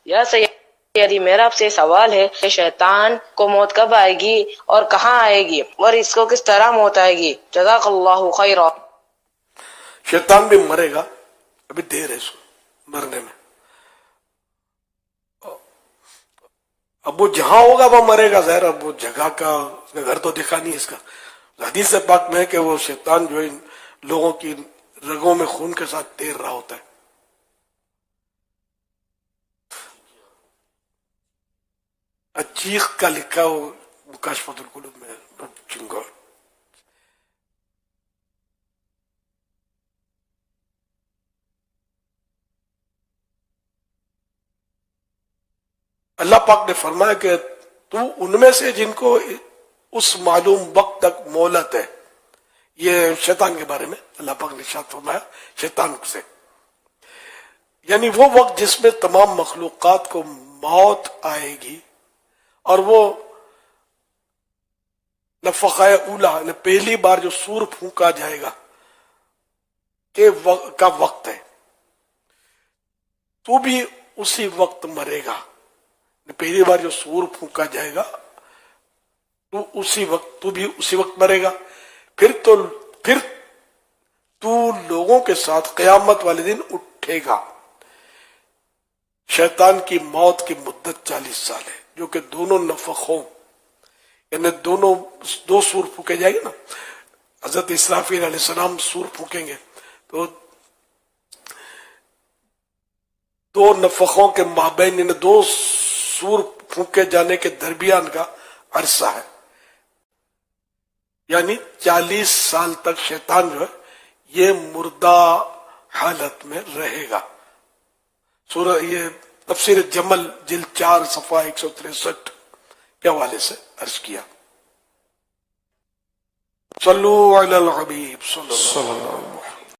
یا سیدی میرا آپ سے سوال ہے کہ شیطان کو موت کب آئے گی اور کہاں آئے گی اور اس کو کس طرح موت آئے گی؟ جزاک اللہ خیرا۔ شیطان بھی مرے گا، ابھی دیر ہے اس کو مرنے میں۔ اب وہ جہاں ہوگا وہ مرے گا، ظاہر اب وہ جگہ کا اس کا گھر تو دکھا نہیں اس کا۔ حدیث پاک میں ہے کہ وہ شیطان جو ہے لوگوں کی رگوں میں خون کے ساتھ تیر رہا ہوتا ہے۔ چیخ کا لکھا ہو مکاشفۃ القلوب میں چنگور۔ اللہ پاک نے فرمایا کہ تو ان میں سے جن کو اس معلوم وقت تک مہلت ہے، یہ شیطان کے بارے میں اللہ پاک نے ارشاد فرمایا شیطان سے، یعنی وہ وقت جس میں تمام مخلوقات کو موت آئے گی اور وہ نفخہ اولا پہلی بار جو سور پھونکا جائے گا کا وقت ہے، تو بھی اسی وقت مرے گا۔ پہلی بار جو سور پھونکا جائے گا تو بھی اسی وقت مرے گا۔ پھر تو لوگوں کے ساتھ قیامت والے دن اٹھے گا۔ شیطان کی موت کی مدت 40 سال ہے، جو کہ دونوں نفخوں یعنی دو سور پھونکے جائیں گے نا، حضرت اسرافیل علیہ السلام سور پھونکیں گے تو دو نفخوں کے مابین یعنی دو سور پھونکے جانے کے درمیان کا عرصہ ہے، یعنی 40 سال تک شیطان جو ہے یہ مردہ حالت میں رہے گا۔ سورہ یہ تفسیر جمل جلد 4 صفحہ 163 کے حوالے سے عرض کیا۔ صلو علی الحبیب صلی اللہ علیہ وسلم۔